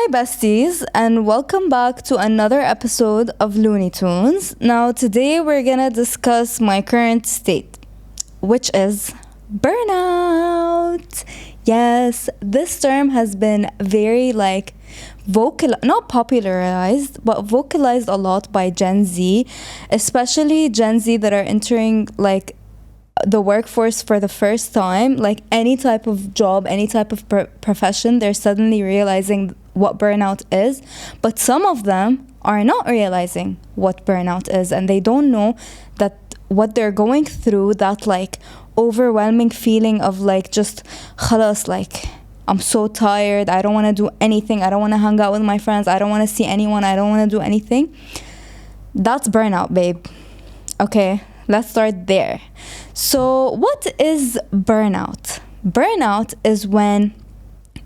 my besties, and welcome back to another episode of Looney Tunes. Now, today we're gonna discuss my current state, which is burnout. Yes, this term has been very not popularized, but vocalized a lot by Gen Z, especially Gen Z that are entering the workforce for the first time. Like any type of job, any type of profession, they're suddenly realizing what burnout is. But some of them are not realizing what burnout is, and they don't know that what they're going through, that overwhelming feeling of just khalas, I'm so tired, I don't want to do anything, I don't want to hang out with my friends, I don't want to see anyone, I don't want to do anything. That's burnout, babe. Okay, let's start there. So what is burnout? Burnout is when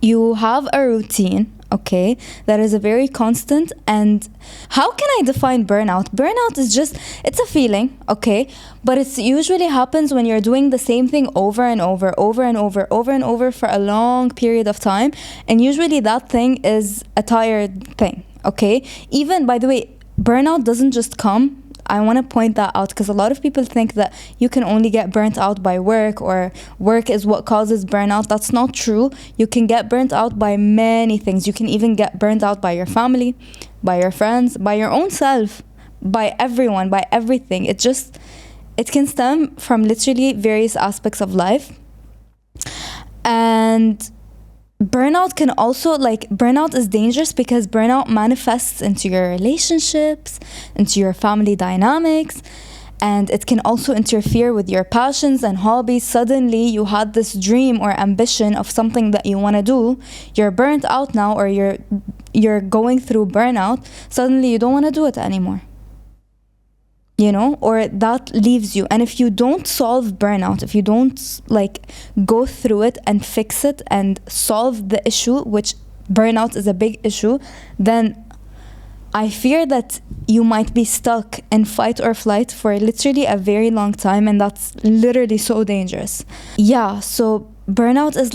you have a routine, okay, that is a very constant. And how can I define burnout? Burnout is it's a feeling, okay, but it usually happens when you're doing the same thing over and over for a long period of time. And usually that thing is a tired thing, okay? Even, by the way, burnout doesn't just come, I want to point that out, because a lot of people think that you can only get burnt out by work, or work is what causes burnout. That's not true. You can get burnt out by many things. You can even get burnt out by your family, by your friends, by your own self, by everyone, by everything. It can stem from literally various aspects of life. And burnout can also, burnout is dangerous because burnout manifests into your relationships, into your family dynamics, and it can also interfere with your passions and hobbies. Suddenly you had this dream or ambition of something that you want to do, you're burnt out now, or you're going through burnout. Suddenly you don't want to do it anymore, or that leaves you. And if you don't solve burnout, if you don't go through it and fix it and solve the issue, which burnout is a big issue, then I fear that you might be stuck in fight or flight for literally a very long time, and that's literally so dangerous. Yeah, so burnout is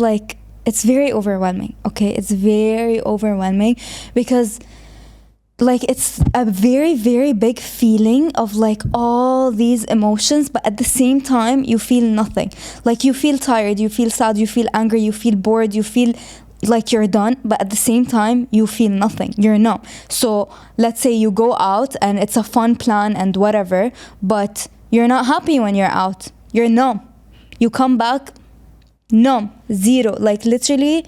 it's very overwhelming, okay? It's very overwhelming because it's a very, very big feeling of all these emotions, but at the same time you feel nothing. You feel tired, you feel sad, you feel angry, you feel bored, you feel like you're done, but at the same time you feel nothing, you're numb. So let's say you go out and it's a fun plan and whatever, but you're not happy when you're out, you're numb. You come back numb, zero, literally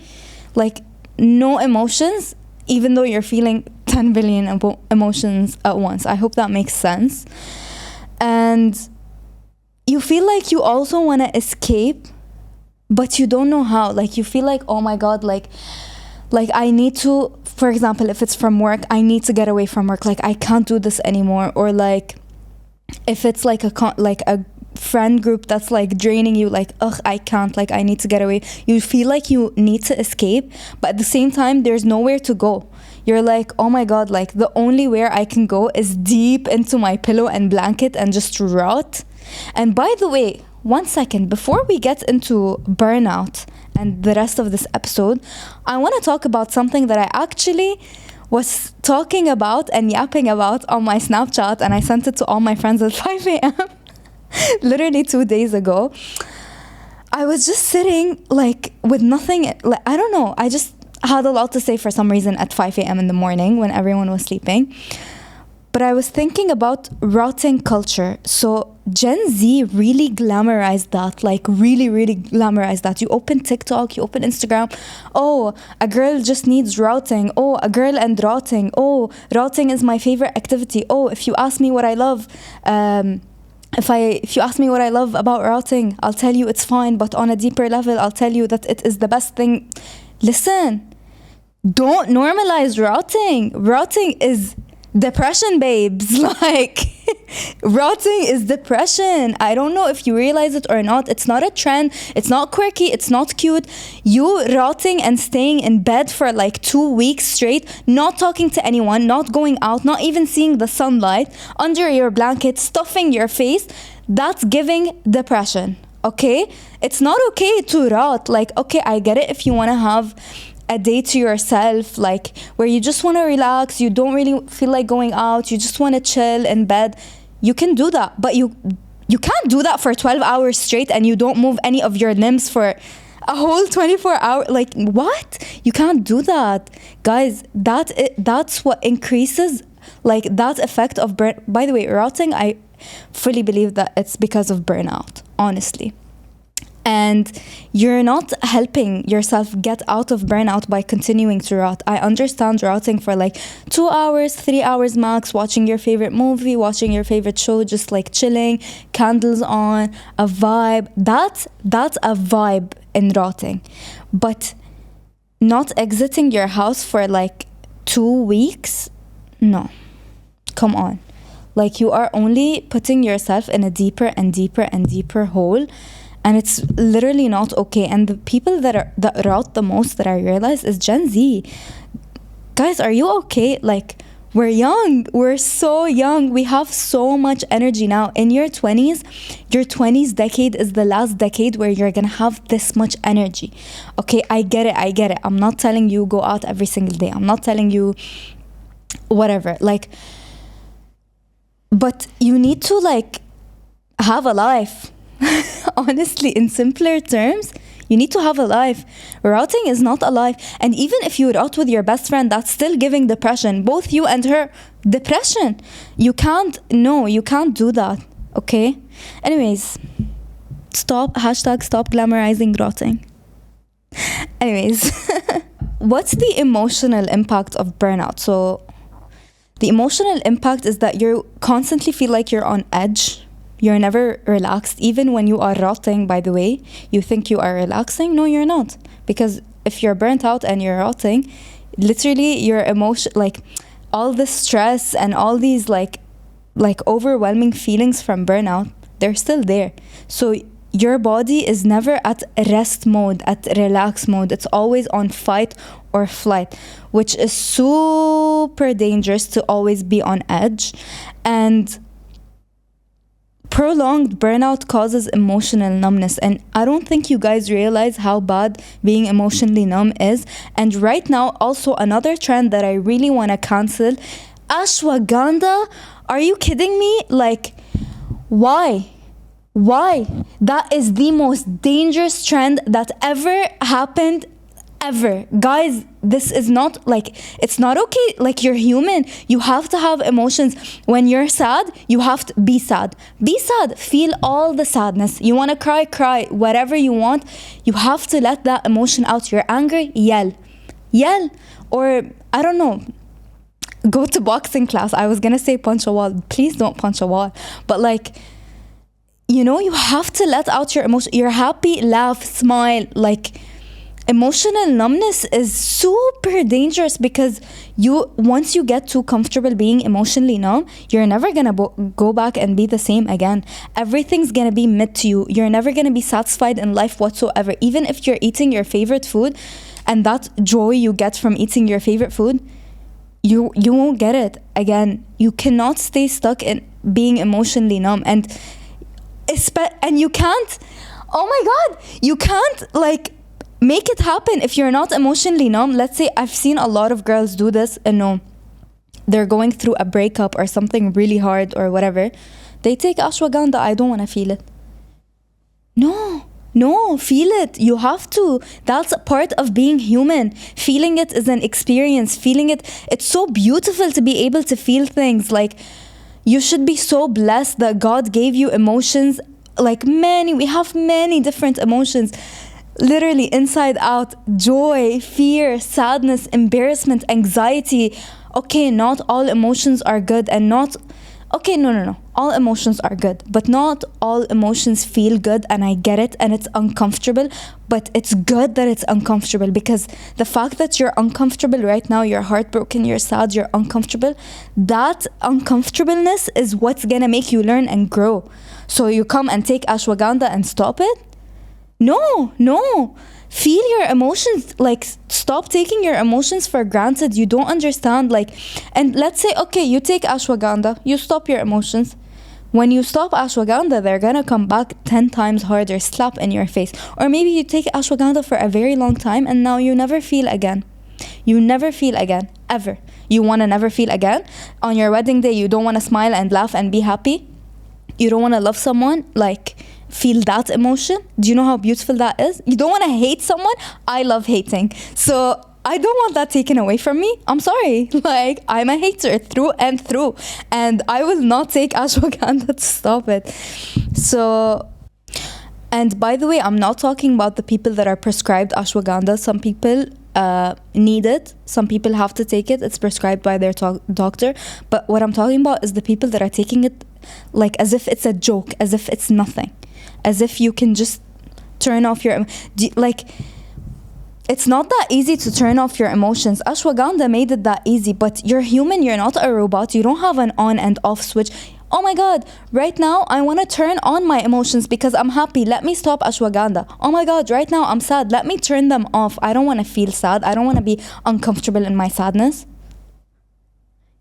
no emotions, even though you're feeling 10 billion emotions at once. I hope that makes sense. And you feel like you also want to escape, but you don't know how. You feel oh my god, I need to, for example, if it's from work, I need to get away from work, I can't do this anymore. Or if it's a friend group that's draining you, ugh, I can't, I need to get away. You feel you need to escape, but at the same time there's nowhere to go. You're oh my god, the only where I can go is deep into my pillow and blanket and just rot. And by the way, 1 second, before we get into burnout and the rest of this episode, I want to talk about something that I actually was talking about and yapping about on my Snapchat, and I sent it to all my friends at 5 a.m. literally 2 days ago. I was just sitting with nothing, I don't know, I just had a lot to say for some reason at 5 a.m. in the morning when everyone was sleeping. But I was thinking about rotting culture. So Gen Z really glamorized that, really, really glamorized that. You open TikTok, you open Instagram. Oh, a girl just needs routing. Oh, a girl and routing. Oh, routing is my favorite activity. Oh, if you ask me what I love, if you ask me what I love about routing, I'll tell you it's fine, but on a deeper level, I'll tell you that it is the best thing. Listen, don't normalize routing. Routing is depression, babes. Routing is depression. I don't know if you realize it or not. It's not a trend. It's not quirky. It's not cute. You routing and staying in bed for 2 weeks straight, not talking to anyone, not going out, not even seeing the sunlight, under your blanket, stuffing your face, that's giving depression. Okay? It's not okay to rot. Okay, I get it if you want to have a day to yourself, like where you just want to relax, you don't really feel like going out, you just want to chill in bed, you can do that. But you can't do that for 12 hours straight and you don't move any of your limbs for a whole 24 hour. Like, what? You can't do that, guys. That's what increases, like, that effect of by the way, rotting, I fully believe that it's because of burnout, honestly. And you're not helping yourself get out of burnout by continuing to rot. I understand rotting for like 2 hours, 3 hours max, watching your favorite movie, watching your favorite show, just like chilling, candles on, a vibe. That's a vibe in rotting. But not exiting your house for like 2 weeks? No. Come on. Like, you are only putting yourself in a deeper and deeper and deeper hole. And it's literally not okay. And the people that rot the most, that I realize, is Gen Z. Guys, are you okay? Like, we're young. We're so young. We have so much energy now. In your 20s decade is the last decade where you're going to have this much energy. Okay, I get it. I'm not telling you go out every single day. I'm not telling you whatever. Like, but you need to, like, have a life. Honestly, in simpler terms, you need to have a life. Rotting is not a life. And even if you rot with your best friend, that's still giving depression. Both you and her, depression. You can't do that. Okay? Anyways, stop glamorizing rotting. Anyways, what's the emotional impact of burnout? So the emotional impact is that you constantly feel like you're on edge. You're never relaxed. Even when you are rotting, by the way, you think you are relaxing. No, you're not. Because if you're burnt out and you're rotting, literally your emotion, like all the stress and all these like overwhelming feelings from burnout, they're still there. So your body is never at rest mode, at relax mode. It's always on fight or flight, which is super dangerous to always be on edge. And prolonged burnout causes emotional numbness, and I don't think you guys realize how bad being emotionally numb is. And right now, also another trend that I really want to cancel, ashwagandha. Are you kidding me? Like, why? That is the most dangerous trend that ever happened, ever. Guys, this is not, like, it's not okay. Like, you're human. You have to have emotions. When you're sad, you have to be sad. Be sad. Feel all the sadness. You want to cry. Whatever you want. You have to let that emotion out. You're angry, yell. Or, I don't know, go to boxing class. I was gonna say punch a wall. Please don't punch a wall. But, like, you know, you have to let out your emotion. You're happy, laugh, smile. Like, emotional numbness is super dangerous, because once you get too comfortable being emotionally numb, you're never gonna go back and be the same again. Everything's gonna be mid to you. You're never gonna be satisfied in life whatsoever. Even if you're eating your favorite food, and that joy you get from eating your favorite food, you won't get it again. You cannot stay stuck in being emotionally numb. And you can't, oh my god, you can't, like, make it happen if you're not emotionally numb. Let's say, I've seen a lot of girls do this, and no, they're going through a breakup or something really hard or whatever. They take ashwagandha. I don't want to feel it. No, feel it. You have to. That's a part of being human. Feeling it is an experience. Feeling it, it's so beautiful to be able to feel things. Like, you should be so blessed that God gave you emotions. Like, we have many different emotions. Literally inside out, joy, fear, sadness, embarrassment, anxiety. Okay, not all emotions are good, and no. All emotions are good, but not all emotions feel good, and I get it, and it's uncomfortable, but it's good that it's uncomfortable, because the fact that you're uncomfortable right now, you're heartbroken, you're sad, you're uncomfortable, that uncomfortableness is what's gonna make you learn and grow. So you come and take ashwagandha and stop it? No. Feel your emotions. Like, stop taking your emotions for granted. You don't understand. Like, and let's say, okay, you take ashwagandha, you stop your emotions, When you stop ashwagandha, they're gonna come back 10 times harder, slap in your face. Or maybe you take ashwagandha for a very long time and now you never feel again. You never feel again, ever. You wanna never feel again? On your wedding day, you don't wanna smile and laugh and be happy? You don't wanna love someone, like feel that emotion? Do you know how beautiful that is? You don't wanna hate someone? I love hating. So I don't want that taken away from me. I'm sorry. Like, I'm a hater through and through. And I will not take ashwagandha to stop it. So, and by the way, I'm not talking about the people that are prescribed ashwagandha. Some people need it. Some people have to take it. It's prescribed by their doctor. But what I'm talking about is the people that are taking it like as if it's a joke, as if it's nothing, as if you can just turn off your... Like... It's not that easy to turn off your emotions. Ashwagandha made it that easy, but you're human, you're not a robot. You don't have an on and off switch. Oh my God, right now I want to turn on my emotions because I'm happy. Let me stop ashwagandha. Oh my God, right now I'm sad. Let me turn them off. I don't want to feel sad. I don't want to be uncomfortable in my sadness.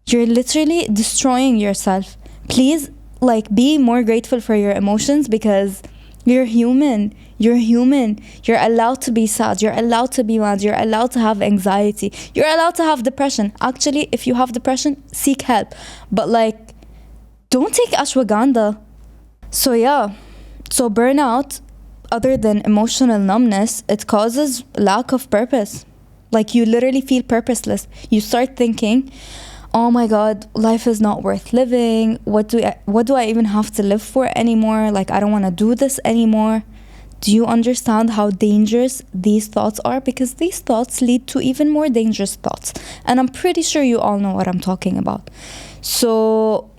You're literally destroying yourself. Please, like, be more grateful for your emotions because you're human. You're human. You're allowed to be sad. You're allowed to be mad. You're allowed to have anxiety. You're allowed to have depression. Actually, if you have depression, seek help. But like, don't take ashwagandha. So yeah. So burnout, other than emotional numbness, it causes lack of purpose. Like you literally feel purposeless. You start thinking, oh my God, life is not worth living. What do I even have to live for anymore? Like, I don't want to do this anymore. Do you understand how dangerous these thoughts are? Because these thoughts lead to even more dangerous thoughts. And I'm pretty sure you all know what I'm talking about. So,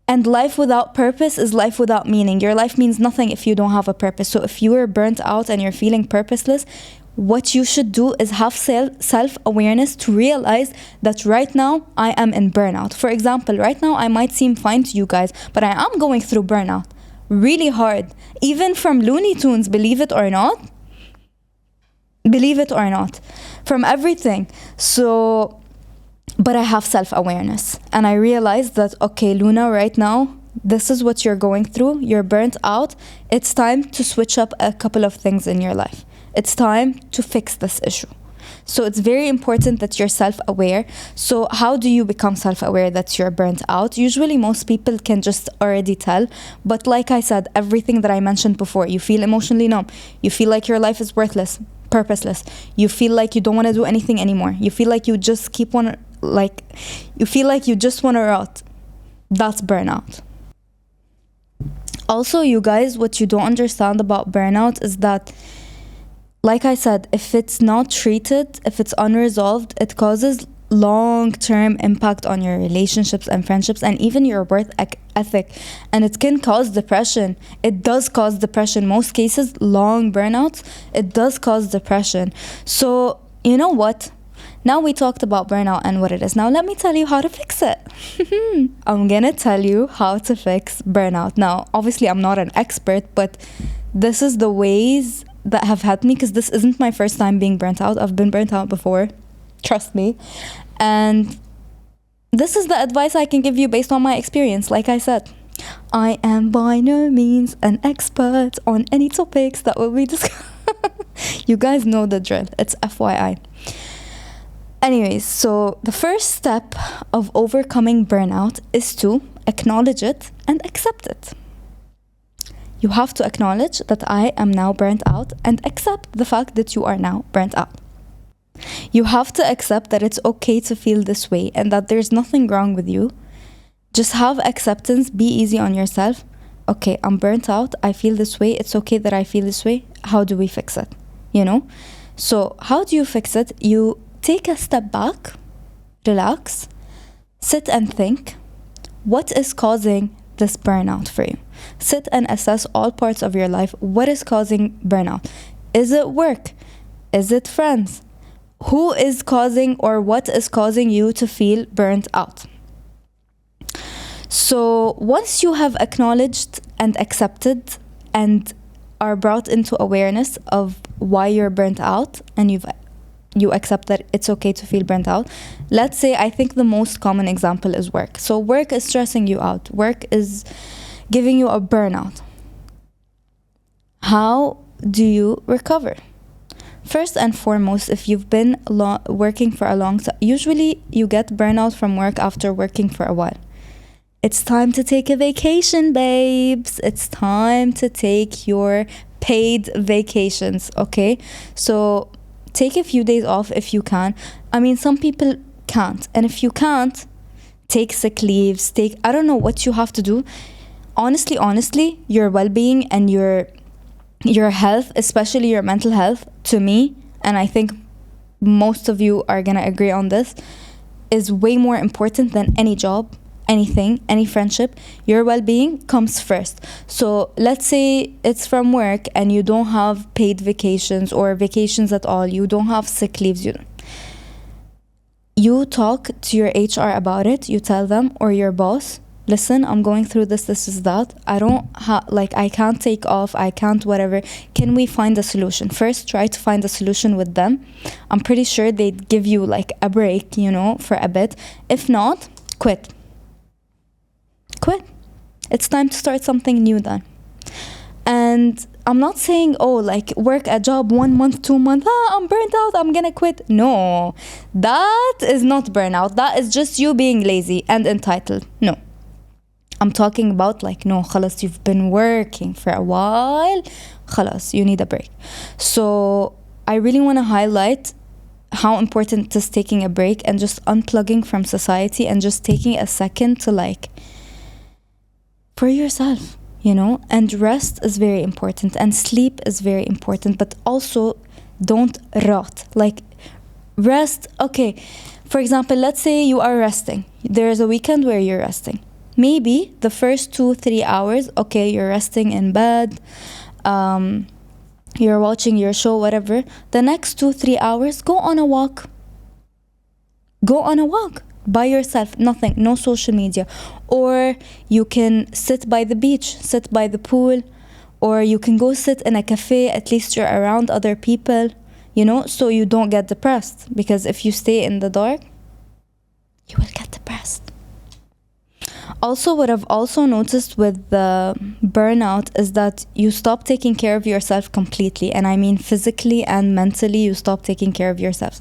and life without purpose is life without meaning. Your life means nothing if you don't have a purpose. So if you are burnt out and you're feeling purposeless, what you should do is have self-awareness to realize that right now I am in burnout. For example, right now I might seem fine to you guys, but I am going through burnout. Really hard. Even from Looney Tunes, believe it or not. Believe it or not. From everything. So, but I have self-awareness. And I realized that, okay, Luna, right now, this is what you're going through. You're burnt out. It's time to switch up a couple of things in your life. It's time to fix this issue. So it's very important that you're self-aware. So how do you become self-aware that you're burnt out? Usually most people can just already tell. But like I said, everything that I mentioned before, you feel emotionally numb. You feel like your life is worthless, purposeless. You feel like you don't want to do anything anymore. You feel like you just you feel like you just want to rot. That's burnout. Also, you guys, what you don't understand about burnout is that, like I said, if it's not treated, if it's unresolved, it causes long-term impact on your relationships and friendships and even your work ethic. And it can cause depression. It does cause depression. Most cases, long burnouts, it does cause depression. So, you know what? Now we talked about burnout and what it is. Now let me tell you how to fix it. I'm gonna tell you how to fix burnout. Now, obviously, I'm not an expert, but this is the ways that have helped me because this isn't my first time being burnt out. I've been burnt out before, trust me. And this is the advice I can give you based on my experience. Like I said, I am by no means an expert on any topics that will be discussed. You guys know the drill. It's FYI. Anyways, so the first step of overcoming burnout is to acknowledge it and accept it. You have to acknowledge that I am now burnt out and accept the fact that you are now burnt out. You have to accept that it's okay to feel this way and that there's nothing wrong with you. Just have acceptance, be easy on yourself. Okay, I'm burnt out, I feel this way, it's okay that I feel this way. How do we fix it? You know? So how do you fix it? You take a step back, relax, sit and think, what is causing this burnout for you? Sit and assess all parts of your life. What is causing burnout? Is it work? Is it friends? Who is causing or what is causing you to feel burnt out? So once you have acknowledged and accepted and are brought into awareness of why you're burnt out and you've you accept that it's okay to feel burnt out. Let's say, I think the most common example is work. So work is stressing you out. Work is giving you a burnout. How do you recover? First and foremost, if you've been working for a long time, usually you get burnout from work after working for a while. It's time to take a vacation, babes. It's time to take your paid vacations, okay? So take a few days off if you can. I mean, some people can't. And if you can't, take sick leaves, I don't know what you have to do. Honestly, your well-being and your health, especially your mental health, to me, and I think most of you are gonna agree on this, is way more important than any job, anything, any friendship. Your well-being comes first. So let's say it's from work and you don't have paid vacations or vacations at all, you don't have sick leaves, you talk to your HR about it. You tell them, or your boss, listen, I'm going through this is that. I don't I can't take off, I can't whatever. Can we find a solution? First, try to find a solution with them. I'm pretty sure they'd give you like a break, for a bit. If not, quit. It's time to start something new then. And I'm not saying, work a job 1 month, 2 months, I'm burnt out, I'm gonna quit. No, that is not burnout. That is just you being lazy and entitled. No. I'm talking about no, khalas, you've been working for a while, khalas, you need a break. So I really want to highlight how important it is taking a break and just unplugging from society and just taking a second to for yourself, and rest is very important and sleep is very important, but also don't rot. Rest, okay, for example, let's say you are resting. There is a weekend where you're resting. Maybe the first 2-3 hours, okay, you're resting in bed, you're watching your show, whatever. The next 2-3 hours, go on a walk. Go on a walk by yourself, nothing, no social media. Or you can sit by the beach, sit by the pool, or you can go sit in a cafe, at least you're around other people, so you don't get depressed. Because if you stay in the dark, you will get depressed. Also, what I've also noticed with the burnout is that you stop taking care of yourself completely. And I mean physically and mentally, you stop taking care of yourself.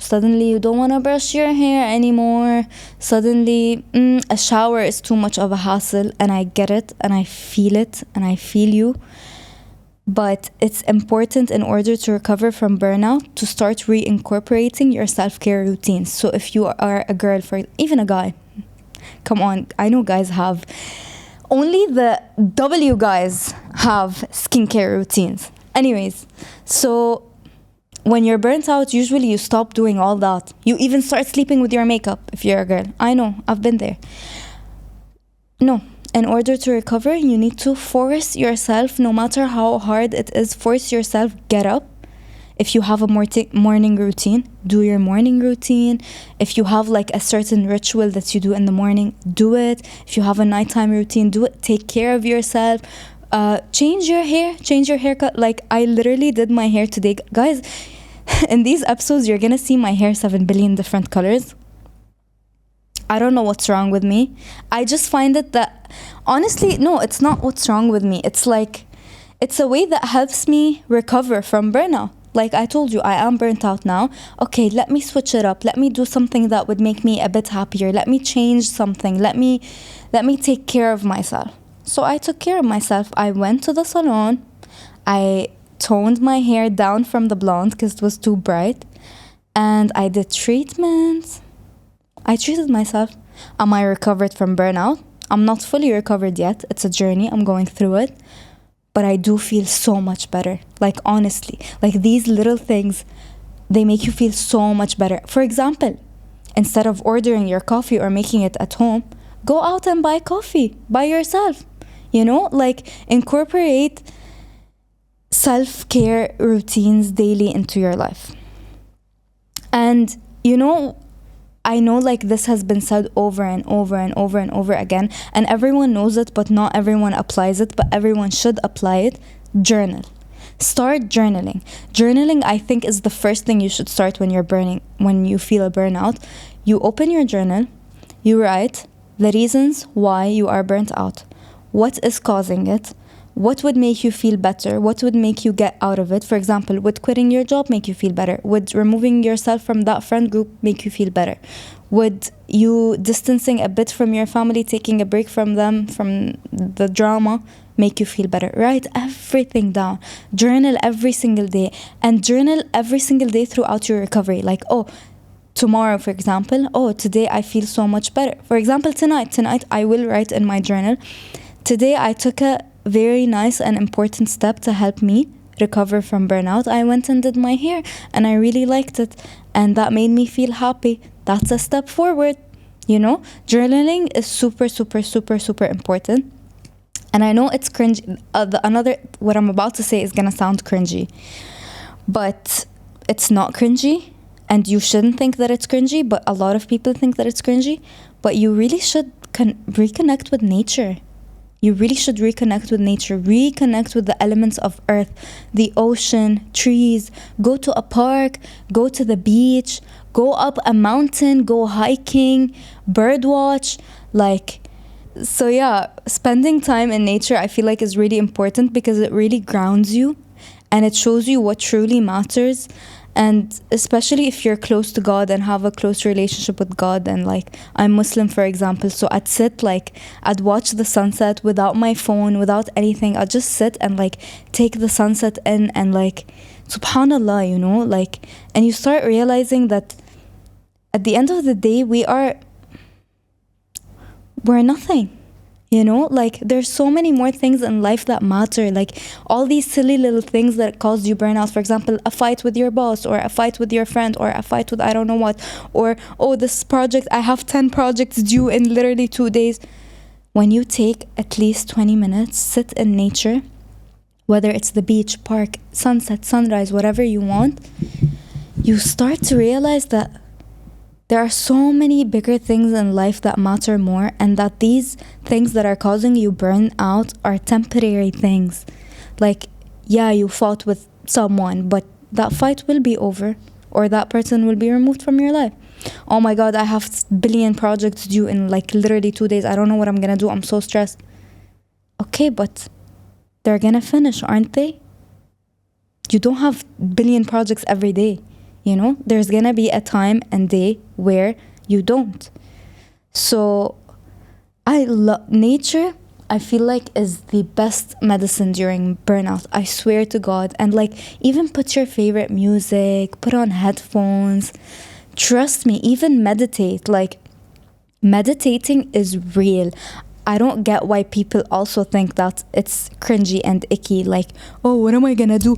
Suddenly you don't want to brush your hair anymore. Suddenly, a shower is too much of a hassle. And I get it, and I feel it, and I feel you. But it's important in order to recover from burnout to start reincorporating your self-care routines. So if you are a girl, for even a guy, come on, I know guys have, only the W guys have skincare routines. Anyways, so when you're burnt out, usually you stop doing all that. You even start sleeping with your makeup if you're a girl. I know, I've been there. No, in order to recover, you need to force yourself, no matter how hard it is, force yourself, get up. If you have a morning routine, do your morning routine. If you have a certain ritual that you do in the morning, do it. If you have a nighttime routine, do it. Take care of yourself. Change your hair, change your haircut. I literally did my hair today. Guys, in these episodes, you're gonna see my hair 7 billion different colors. I don't know what's wrong with me. I just find it that, honestly, no, it's not what's wrong with me. It's it's a way that helps me recover from burnout. I told you, I am burnt out now. Okay, let me switch it up. Let me do something that would make me a bit happier. Let me change something. Let me take care of myself. So I took care of myself. I went to the salon. I toned my hair down from the blonde because it was too bright. And I did treatments. I treated myself. Am I recovered from burnout? I'm not fully recovered yet. It's a journey. I'm going through it. But I do feel so much better. Honestly, these little things, they make you feel so much better. For example, instead of ordering your coffee or making it at home, go out and buy coffee by yourself. Incorporate self-care routines daily into your life. And, I know this has been said over and over and over and over again, and everyone knows it, but not everyone applies it, but everyone should apply it. Journal. Start journaling. Journaling, I think, is the first thing you should start when you feel a burnout. You open your journal, you write the reasons why you are burnt out. What is causing it? What would make you feel better? What would make you get out of it? For example, would quitting your job make you feel better? Would removing yourself from that friend group make you feel better? Would you distancing a bit from your family, taking a break from them, from the drama, make you feel better? Write everything down. Journal every single day. And journal every single day throughout your recovery. Like, oh, tomorrow, for example, oh, today I feel so much better. For example, tonight I will write in my journal, today I took a very nice and important step to help me recover from burnout. I went and did my hair and I really liked it, and that made me feel happy. That's a step forward. Journaling is super, super, super, super important. And I know it's cringe. What I'm about to say is gonna sound cringy, but it's not cringy, and you shouldn't think that it's cringy, but a lot of people think that it's cringy. But you really should reconnect with nature. You really should reconnect with nature, reconnect with the elements of earth, the ocean, trees. Go to a park, go to the beach, go up a mountain, go hiking, birdwatch. So yeah, spending time in nature, I feel like, is really important because it really grounds you and it shows you what truly matters. And especially if you're close to God and have a close relationship with God, and I'm Muslim, for example, so I'd watch the sunset without my phone, without anything. I'd just sit and take the sunset in, and subhanallah, and you start realizing that at the end of the day we're nothing. There's so many more things in life that matter, all these silly little things that cause you burnout. For example, a fight with your boss, or a fight with your friend, or a fight with I don't know what, or this project, I have 10 projects due in literally 2 days. When you take at least 20 minutes, sit in nature, whether it's the beach, park, sunset, sunrise, whatever you want, you start to realize that there are so many bigger things in life that matter more, and that these things that are causing you burnout are temporary things. Yeah, you fought with someone, but that fight will be over, or that person will be removed from your life. Oh my God, I have billion projects due in literally 2 days. I don't know what I'm gonna do. I'm so stressed. Okay, but they're gonna finish, aren't they? You don't have billion projects every day. There's gonna be a time and day where you don't. So I love nature. I feel like is the best medicine during burnout. I swear to God. And even put your favorite music, put on headphones. Trust me, even meditate. Meditating is real. I don't get why people also think that it's cringy and icky. Oh, what am I gonna do?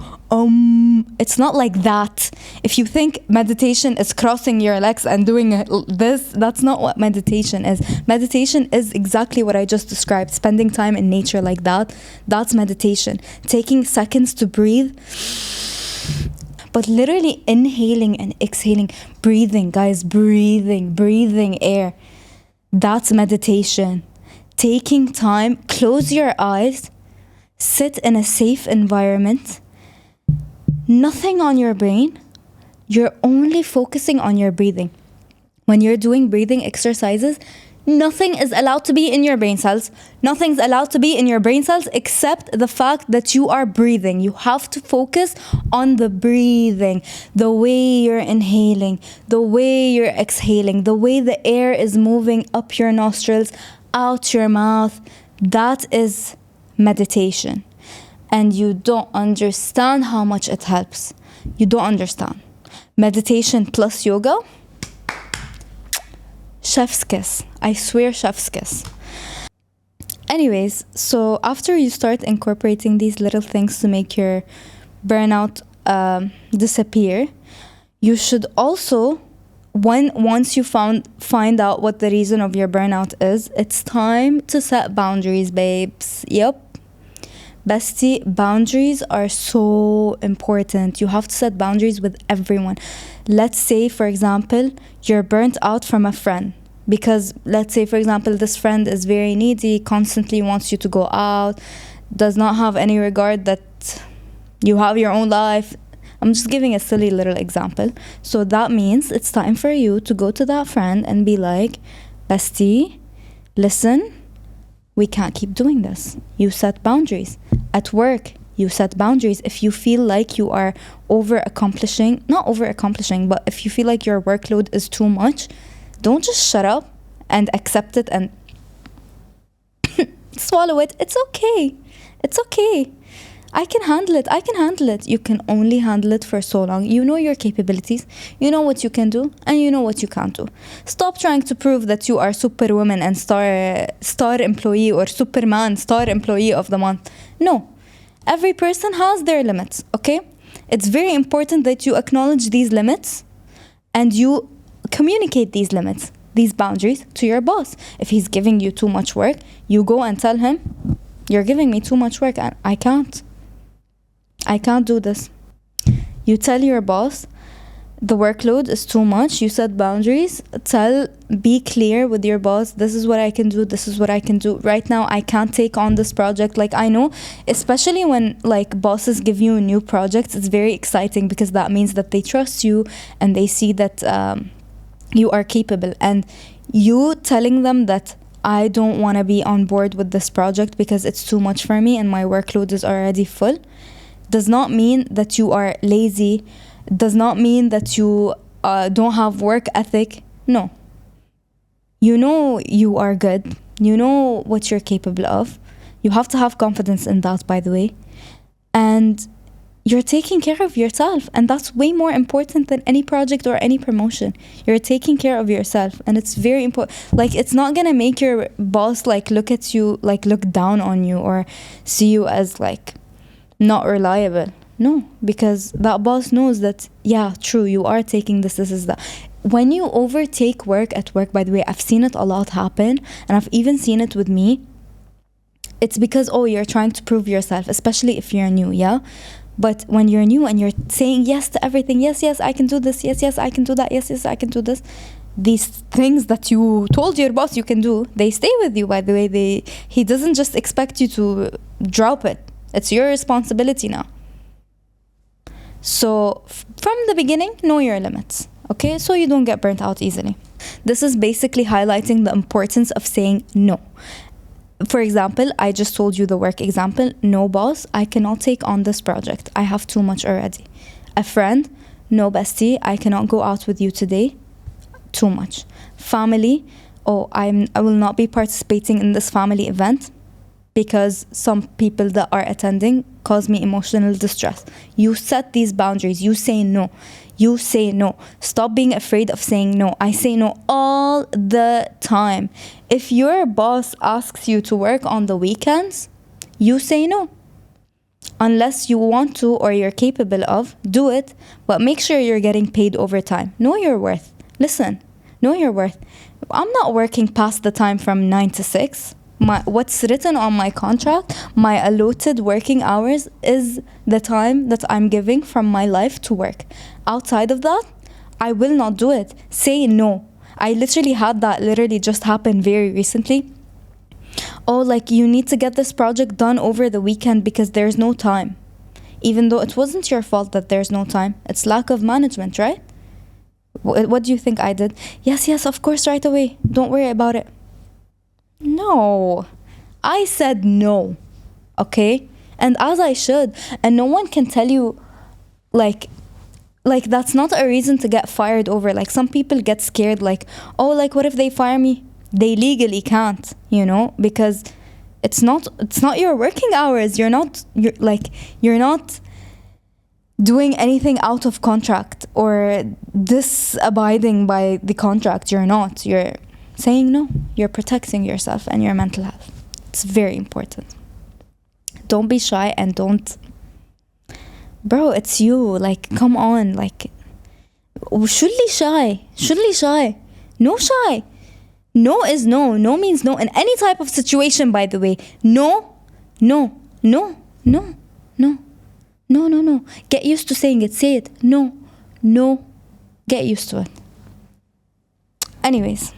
It's not like that. If you think meditation is crossing your legs and doing this, that's not what meditation is. Meditation is exactly what I just described. Spending time in nature like that, that's meditation. Taking seconds to breathe. But literally inhaling and exhaling, breathing, guys, breathing air. That's meditation. Taking time, close your eyes, sit in a safe environment, nothing on your brain. You're only focusing on your breathing. When you're doing breathing exercises, nothing is allowed to be in your brain cells. Nothing's allowed to be in your brain cells except the fact that you are breathing. You have to focus on the breathing, the way you're inhaling, the way you're exhaling, the way the air is moving up your nostrils, out your mouth. That is meditation. And you don't understand how much it helps. You don't understand. Meditation plus yoga, chef's kiss. I swear, chef's kiss. Anyways, so after you start incorporating these little things to make your burnout disappear, you should also, once you find out what the reason of your burnout is, it's time to set boundaries, babes. Yep. Bestie, boundaries are so important. You have to set boundaries with everyone. Let's say, for example, you're burnt out from a friend. Because let's say, for example, this friend is very needy, constantly wants you to go out, does not have any regard that You have your own life. I'm just giving a silly little example. So that means it's time for you to go to that friend and be like, bestie, listen, we can't keep doing this. You set boundaries. At work, you set boundaries. If you feel like you are not over accomplishing, but if you feel like your workload is too much, don't just shut up and accept it and swallow it. It's okay. It's okay. I can handle it. I can handle it. You can only handle it for so long. You know your capabilities. You know what you can do, and you know what you can't do. Stop trying to prove that you are superwoman and star employee, or superman star employee of the month. No. Every person has their limits, okay? It's very important that you acknowledge these limits and you communicate these limits, these boundaries to your boss. If he's giving you too much work, you go and tell him, you're giving me too much work and I can't do this. You tell your boss, the workload is too much. You set boundaries. Be clear with your boss. This is what I can do. This is what I can do. Right now, I can't take on this project. Like, I know, especially when like bosses give you new projects, it's very exciting because that means that they trust you and they see that you are capable. And you telling them that I don't want to be on board with this project because it's too much for me and my workload is already full does not mean that you are lazy. Does not mean that you don't have work ethic. No. You know you are good. You know what you're capable of. You have to have confidence in that, by the way. And you're taking care of yourself. And that's way more important than any project or any promotion. You're taking care of yourself. And it's very important. Like, it's not going to make your boss, like, look at you, like, look down on you or see you as, like, not reliable. No, because that boss knows that, yeah, true, you are taking this is that. When you overtake work at work, by the way, I've seen it a lot happen, and I've even seen it with me. It's because, you're trying to prove yourself, especially if you're new, yeah? But when you're new and you're saying yes to everything, yes, I can do this, yes, I can do that, yes, I can do this. These things that you told your boss you can do, they stay with you, by the way. He doesn't just expect you to drop it. It's your responsibility now. So from the beginning, know your limits, okay? So you don't get burnt out easily. This is basically highlighting the importance of saying no. For example, I just told you the work example. No, boss, I cannot take on this project. I have too much already. A friend, no, bestie, I cannot go out with you today. Too much. Family, I will not be participating in this family event because some people that are attending cause me emotional distress. You set these boundaries. You say no. You say no. Stop being afraid of saying no. I say no all the time. If your boss asks you to work on the weekends, you say no. Unless you want to or you're capable of, do it, but make sure you're getting paid overtime. Know your worth. Listen, know your worth. I'm not working past the time from 9 to 6. What's written on my contract, my allotted working hours is the time that I'm giving from my life to work. Outside of that, I will not do it. Say no. I literally had that just happen very recently. Like, you need to get this project done over the weekend because there's no time. Even though it wasn't your fault that there's no time. It's lack of management, right? What do you think I did? Yes, of course, right away. Don't worry about it. No, I said no, okay? And as I should. And no one can tell you, like that's not a reason to get fired over. Like, some people get scared, like, what if they fire me? They legally can't, because it's not your working hours. You're not doing anything out of contract or disabiding by the contract. You're saying no. You're protecting yourself and your mental health. It's very important. Don't be shy and don't... Bro, it's you. Like, come on. Like, shouldly shy. No shy. No is no. No means no. In any type of situation, by the way. No. Get used to saying it. Say it. No. Get used to it. Anyways.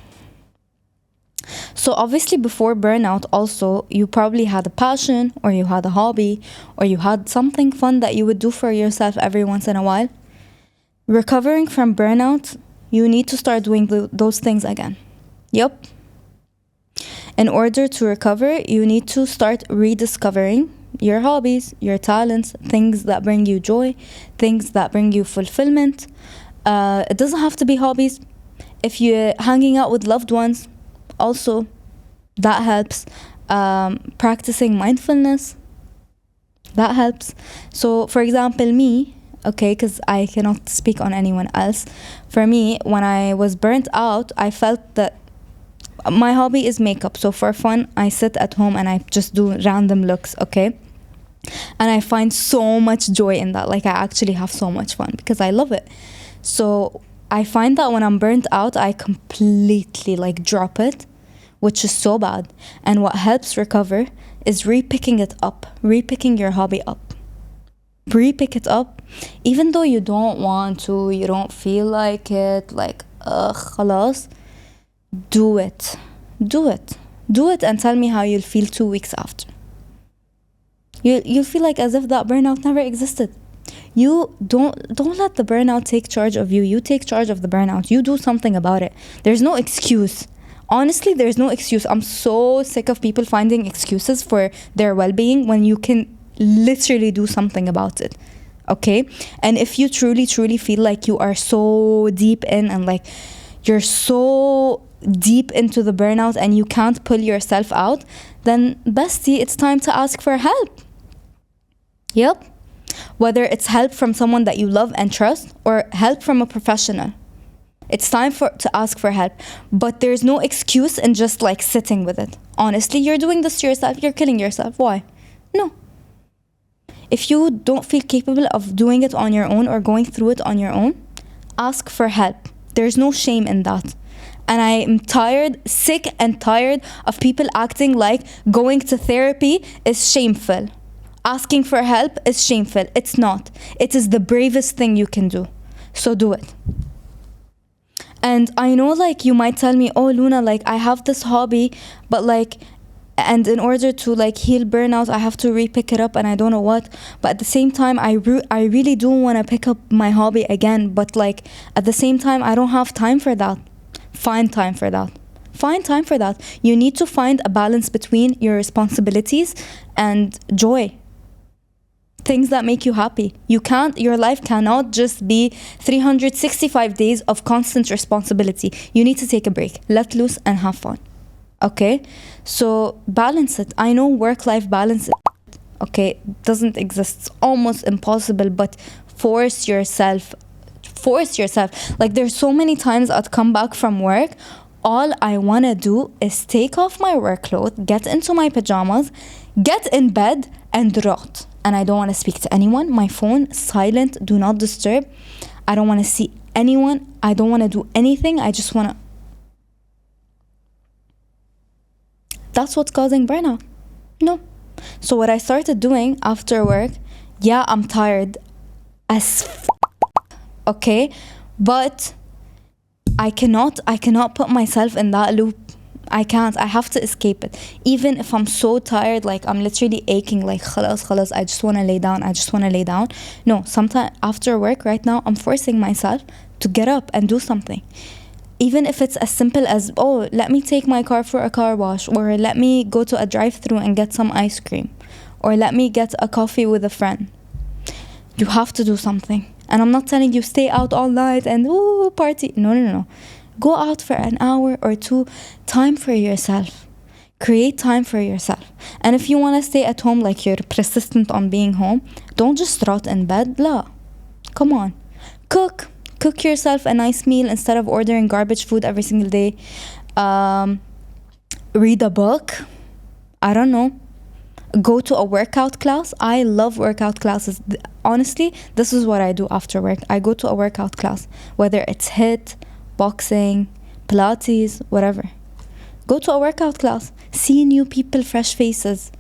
So obviously before burnout also you probably had a passion or you had a hobby or you had something fun that you would do for yourself every once in a while. Recovering from burnout, you need to start doing those things again. Yup. In order to recover, you need to start rediscovering your hobbies, your talents, things that bring you joy, things that bring you fulfillment. It doesn't have to be hobbies. If you're hanging out with loved ones, also that helps. Practicing mindfulness, that helps. So, for example, me, okay, because I cannot speak on anyone else. For me, when I was burnt out, I felt that my hobby is makeup. So for fun, I sit at home and I just do random looks, okay? And I find so much joy in that. Like I actually have so much fun because I love it. So I find that when I'm burnt out, I completely like drop it, which is so bad. And what helps recover is repicking it up, repicking your hobby up. Repick it up, even though you don't want to, you don't feel like it, like, خلاص. Do it. Do it. Do it and tell me how you'll feel 2 weeks after. You'll feel like as if that burnout never existed. You don't let the burnout take charge of you. You take charge of the burnout. You do something about it. There's no excuse. Honestly, there's no excuse. I'm so sick of people finding excuses for their well-being when you can literally do something about it. Okay? And if you truly feel like you are so deep in and like you're so deep into the burnout and you can't pull yourself out, then bestie, it's time to ask for help. Yep. Whether it's help from someone that you love and trust or help from a professional, it's time to ask for help. But there's no excuse in just like sitting with it. Honestly, you're doing this to yourself. You're killing yourself. Why? No. If you don't feel capable of doing it on your own or going through it on your own, ask for help. There's no shame in that. And I am sick and tired of people acting like going to therapy is shameful. Asking for help is shameful. It's not. It is the bravest thing you can do. So do it. And I know like you might tell me, oh Luna, like I have this hobby, but like, and in order to like heal burnout, I have to repick it up and I don't know what. But at the same time, I really do want to pick up my hobby again. But like at the same time, I don't have time for that. Find time for that. Find time for that. You need to find a balance between your responsibilities and joy. Things that make you happy. Your life cannot just be 365 days of constant responsibility. You need to take a break, let loose and have fun. Okay? So balance it. I know work-life balance, okay, doesn't exist. It's almost impossible, but force yourself. Like there's so many times I'd come back from work, all I want to do is take off my work clothes, get into my pajamas, get in bed and rot. And I don't want to speak to anyone. My phone silent, do not disturb. I don't want to see anyone. I don't want to do anything. I just want to. That's what's causing burnout. No. So what I started doing after work, yeah, I'm tired as okay, but I cannot put myself in that loop. I can't. I have to escape it. Even if I'm so tired, like I'm literally aching, like khalas, I just want to lay down. No, sometimes after work right now, I'm forcing myself to get up and do something. Even if it's as simple as, oh, let me take my car for a car wash, or let me go to a drive-thru and get some ice cream, or let me get a coffee with a friend. You have to do something. And I'm not telling you stay out all night and party. No. Go out for an hour or two. Time for yourself. Create time for yourself. And if you want to stay at home, like you're persistent on being home, don't just rot in bed. La. Come on. Cook yourself a nice meal instead of ordering garbage food every single day. Read a book. I don't know. Go to a workout class. I love workout classes. Honestly, this is what I do after work. I go to a workout class, whether it's HIIT, boxing, Pilates, whatever. Go to a workout class. See new people, fresh faces.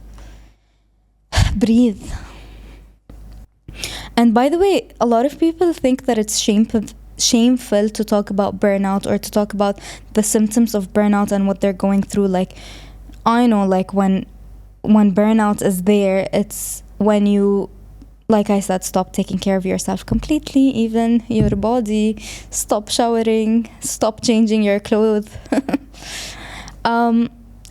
Breathe. And by the way, a lot of people think that it's shameful to talk about burnout or to talk about the symptoms of burnout and what they're going through. Like, I know, like, when burnout is there, it's when you, like I said, stop taking care of yourself completely, even your body, stop showering, stop changing your clothes.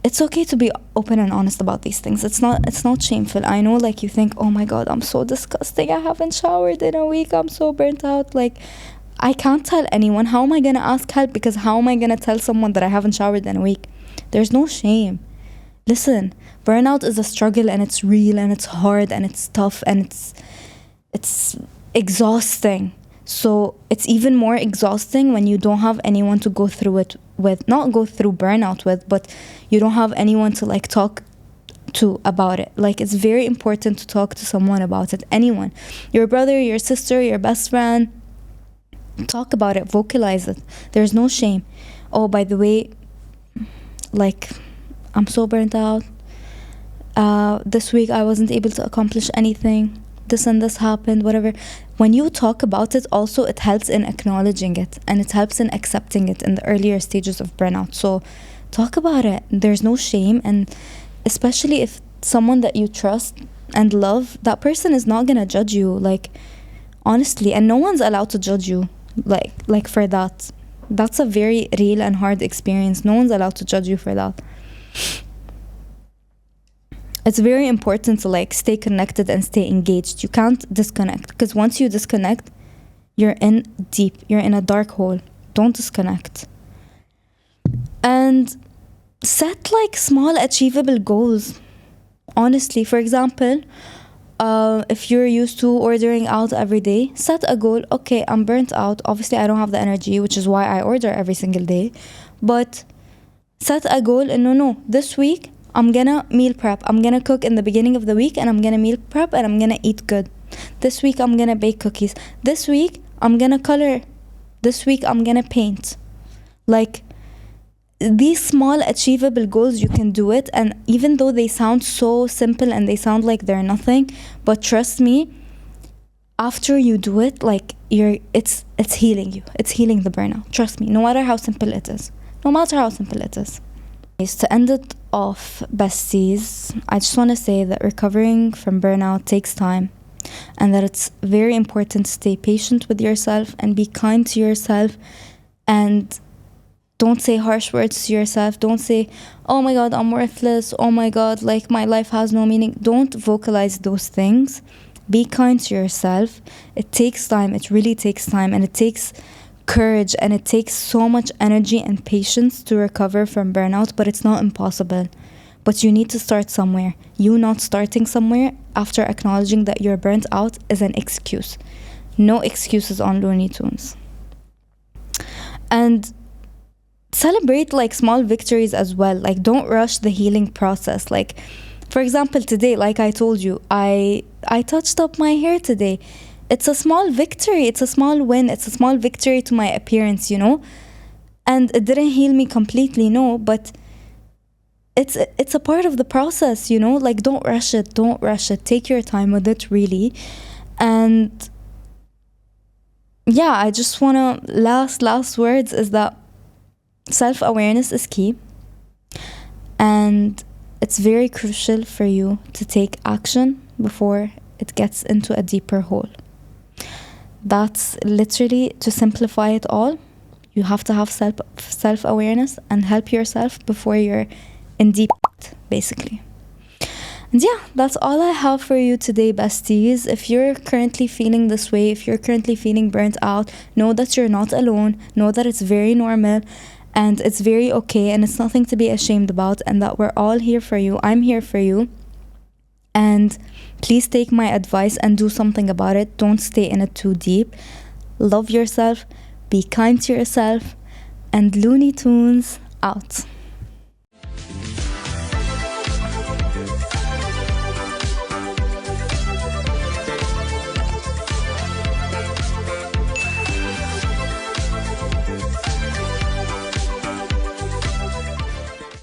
It's okay to be open and honest about these things. It's not shameful. I know, like, you think, oh my god, I'm so disgusting, I haven't showered in a week, I'm so burnt out. Like, I can't tell anyone. How am I gonna ask help? Because how am I gonna tell someone that I haven't showered in a week? There's no shame. Listen, burnout is a struggle, and it's real, and it's hard, and it's tough, and it's exhausting. So it's even more exhausting when you don't have anyone to go through it with, not go through burnout with, but you don't have anyone to, like, talk to about it. Like, it's very important to talk to someone about it. Anyone, your brother, your sister, your best friend. Talk about it, vocalize it. There's no shame. Oh, by the way, like, I'm so burnt out. This week I wasn't able to accomplish anything. This and this happened, whatever. When you talk about it, also, it helps in acknowledging it, and it helps in accepting it in the earlier stages of burnout. So talk about it. There's no shame, and especially if someone that you trust and love, that person is not gonna judge you, like, honestly, and no one's allowed to judge you, like for that. That's a very real and hard experience. No one's allowed to judge you for that. It's very important to, like, stay connected and stay engaged. You can't disconnect, because once you disconnect, you're in deep, you're in a dark hole. Don't disconnect. And set, like, small achievable goals. Honestly, for example, if you're used to ordering out every day, set a goal. Okay, I'm burnt out. Obviously, I don't have the energy, which is why I order every single day. But set a goal, and no, this week I'm gonna meal prep. I'm gonna cook in the beginning of the week, and I'm gonna meal prep, and I'm gonna eat good. This week I'm gonna bake cookies. This week I'm gonna color. This week I'm gonna paint. Like, these small achievable goals, you can do it. And even though they sound so simple and they sound like they're nothing, but trust me, after you do it, like, it's healing you. It's healing the burnout. Trust me, no matter how simple it is. No matter how simple it is. To end it off, besties, I just want to say that recovering from burnout takes time, and that it's very important to stay patient with yourself and be kind to yourself, and don't say harsh words to yourself. Don't say, oh my god, I'm worthless. Oh my god, like, my life has no meaning. Don't vocalize those things. Be kind to yourself. It takes time. It really takes time, and it takes courage, and it takes so much energy and patience to recover from burnout, but it's not impossible. But you need to start somewhere. You not starting somewhere after acknowledging that you're burnt out is an excuse. No excuses on Looney Tunes. And celebrate, like, small victories as well. Like, don't rush the healing process. Like, for example, today, like I told you, I touched up my hair today. It's a small victory. It's a small win. It's a small victory to my appearance, you know? And it didn't heal me completely, no, but it's a part of the process, you know? Like, don't rush it. Don't rush it. Take your time with it, really. And yeah, I just want to, last words is that self-awareness is key. And it's very crucial for you to take action before it gets into a deeper hole. That's literally, to simplify it all, you have to have self-awareness and help yourself before you're in deep, basically. And yeah, that's all I have for you today, besties. If you're currently feeling this way, if you're currently feeling burnt out, know that you're not alone. Know that it's very normal and it's very okay, and it's nothing to be ashamed about, and that we're all here for you. I'm here for you. And please take my advice and do something about it. Don't stay in it too deep. Love yourself, be kind to yourself, and Looney Tunes out.